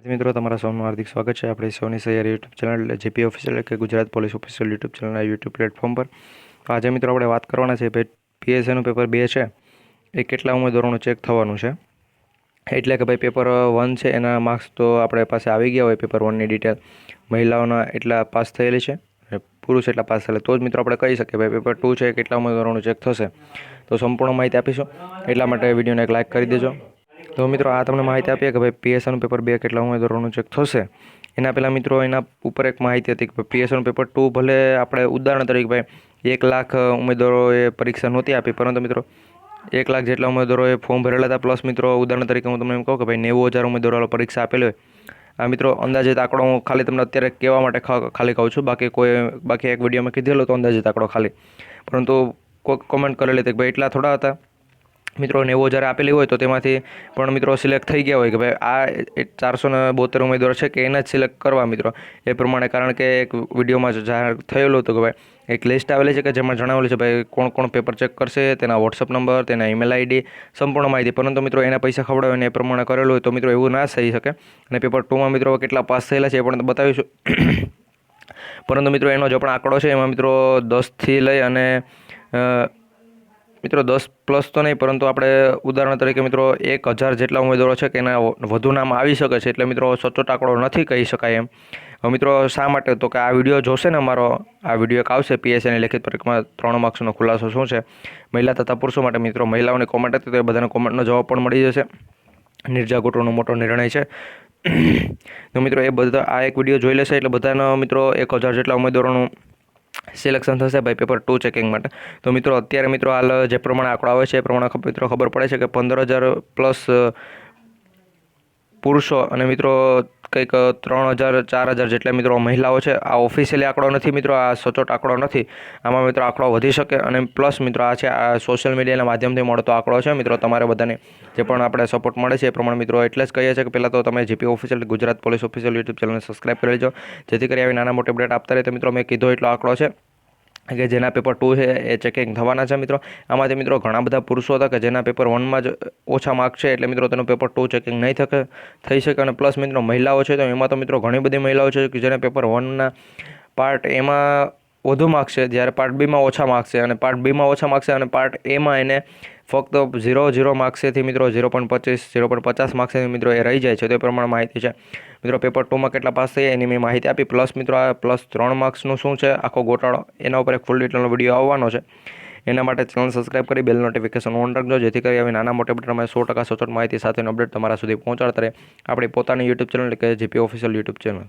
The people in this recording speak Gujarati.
મિત્રો તમારા સૌનું હાર્દિક સ્વાગત છે આપણી સૌની સૈયારી યુટ્યુબ ચેનલ જેપી ઓફિશિયલ કે ગુજરાત પોલીસ ઓફિશિયલ યુટ્યુબ ચેનલના યુટ્યુબ પ્લેટફોર્મ પર. તો આજે મિત્રો આપણે વાત કરવાના છે ભાઈ પીએસઆઈનું પેપર 2 છે એ કેટલા ઉમેદવારોનું ચેક થવાનું છે. એટલે કે ભાઈ પેપર 1 છે એના માર્ક્સ તો આપણે પાસે આવી ગયા હોય, પેપર 1ની ડિટેલ મહિલાઓના એટલા પાસ થયેલી છે, પુરુષ એટલા પાસ થયેલા, તો જ મિત્રો આપણે કહી શકીએ ભાઈ પેપર 2 છે કેટલા ઉમેદવારોનું ચેક થશે. તો સંપૂર્ણ માહિતી આપીશું, એટલા માટે વિડીયોને એક લાઇક કરી દેજો. તો મિત્રો આ તમને માહિતી આપીએ કે ભાઈ પીએસઆઈનું પેપર 2 કેટલા ઉમેદવારોનું ચેક થશે. એના પહેલાં મિત્રો એના ઉપર એક માહિતી હતી કે પીએસઆઈનું પેપર 2 ભલે આપણે ઉદાહરણ તરીકે ભાઈ 1 લાખ ઉમેદવારોએ પરીક્ષા નહોતી આપી, પરંતુ મિત્રો 1 લાખ જેટલા ઉમેદવારોએ ફોર્મ ભરેલા હતા. પ્લસ મિત્રો ઉદાહરણ તરીકે હું તમને એમ કહું કે ભાઈ 90,000 ઉમેદવારો પરીક્ષા આપેલી હોય. આ મિત્રો અંદાજિત આંકડો હું ખાલી તમને અત્યારે કહેવા માટે ખાલી કહું છું, બાકી એક વિડીયોમાં કીધેલો તો અંદાજિત આંકડો ખાલી, પરંતુ કોઈ કોમેન્ટ કરેલી હતી કે ભાઈ એટલા થોડા હતા. મિત્રો 90,000 આપેલી હોય તો તેમાંથી પણ મિત્રો સિલેક્ટ થઈ ગયા હોય કે ભાઈ આ 472 ઉમેદવાર છે કે એને જ સિલેક્ટ કરવા મિત્રો એ પ્રમાણે, કારણ કે એક વિડીયોમાં જાહેર થયેલું હતું કે ભાઈ એક લિસ્ટ આવેલી છે કે જેમાં જણાવેલું છે ભાઈ કોણ કોણ પેપર ચેક કરશે, તેના વોટ્સઅપ નંબર, તેના ઈમેલ આઈડી, સંપૂર્ણ માહિતી. પરંતુ મિત્રો એના પૈસા ખવડાવે ને એ પ્રમાણે કરેલું હોય તો મિત્રો એવું ના થઈ શકે. અને પેપર 2માં મિત્રો કેટલા પાસ થયેલા છે એ પણ બતાવીશું. પરંતુ મિત્રો એનો જે પણ આંકડો છે એમાં મિત્રો 10થી લઈ અને મિત્રો 10 પ્લસ તો નહીં, પરંતુ આપણે ઉદાહરણ તરીકે મિત્રો 1,000 જેટલા ઉમેદવારો છે કે એના વધુ નામ આવી શકે છે. એટલે મિત્રો સચોટ આંકડો નથી કહી શકાય એમ. મિત્રો શા માટે, તો કે આ વિડીયો જોશે ને અમારો આ વિડીયો એક આવશે પીએસઆઈની લેખિત પરીક્ષામાં 3 માર્ક્સનો ખુલાસો શું છે મહિલા તથા પુરુષો માટે. મિત્રો મહિલાઓની કોમેન્ટ હતી તો એ બધાને કોમેન્ટનો જવાબ પણ મળી જશે. નિર્જા ગોટોનો મોટો નિર્ણય છે. તો મિત્રો એ બધા આ એક વિડીયો જોઈ લેશે એટલે બધાનો મિત્રો 1,000 જેટલા ઉમેદવારોનું સિલેક્શન થશે ભાઈ પેપર 2 ચેકિંગ માટે. તો મિત્રો અત્યારે મિત્રો હાલ જે પ્રમાણે આંકડો આવે છે એ પ્રમાણે મિત્રો ખબર પડે છે કે 15,000 પ્લસ પુરુષો અને મિત્રો કંઈક 3,000 4,000 જેટલા મિત્રો મહિલાઓ છે. આ ઓફિશિયલી આંકડો નથી મિત્રો, આ સચોટ આંકડો નથી. આમાં મિત્રો આંકડો વધી શકે. અને પ્લસ મિત્રો આ છે આ સોશિયલ મીડિયાના માધ્યમથી મળતો આંકડો છે. મિત્રો તમારે બધાને જે પણ આપણે સપોર્ટ મળે છે એ પ્રમાણે મિત્રો એટલે જ કહીએ છીએ કે પહેલાં તો તમે GP official Gujarat police official YouTube ચેનલને સબસ્ક્રાઈબ કરી લેજો, જેથી કરી આવી નાના મોટી અપડેટ આપતા રહે. તો મિત્રો મેં કીધો એટલો આંકડો છે કે જેના પેપર 2 છે એ ચેકિંગ થવાના છે. મિત્રો આમાંથી મિત્રો ઘણા બધા પુરુષો હતા કે જેના પેપર 1માં જ ઓછા માર્ક છે, એટલે મિત્રો તેનું પેપર 2 ચેકિંગ નહીં થઈ શકે. અને પ્લસ મિત્રો મહિલાઓ છે તો એમાં તો મિત્રો ઘણી બધી મહિલાઓ છે કે જેને પેપર 1ના પાર્ટ એમાં વધુ માર્ક્સ છે, જ્યારે પાર્ટ બીમાં ઓછા માર્ક્સ છે. અને પાર્ટ બીમાં ઓછા માર્ક્સ છે અને પાર્ટ એમાં એને ફક્ત 0.0 માર્ક્સેથી મિત્રો 0.25 0.50 માર્ક્સેથી મિત્રો એ રહી જાય છે. તો એ પ્રમાણે માહિતી છે. મિત્રો પેપર 2માં કેટલા પાસ થયા એની મેં માહિતી આપી. પ્લસ મિત્રો આ પ્લસ 3 માર્ક્સનું શું છે આખો ગોટાળો, એના ઉપર એક ફૂલ ડિટેલનો વિડીયો આવવાનો છે. એના માટે ચેનલ સબસ્ક્રાઈબ કરી બેલ નોટિફિકેશન ઓન રાખજો, જેથી કરી આવી નાના મોટા અપડેટ 100% સચોટ માહિતી સાથેનો અપડેટ તમારા સુધી પહોંચાડતા રહે આપણી પોતાની યુટ્યુબ ચેનલ એટલે કે જીપી ઓફિશિયલ યુટ્યુબ ચેનલ.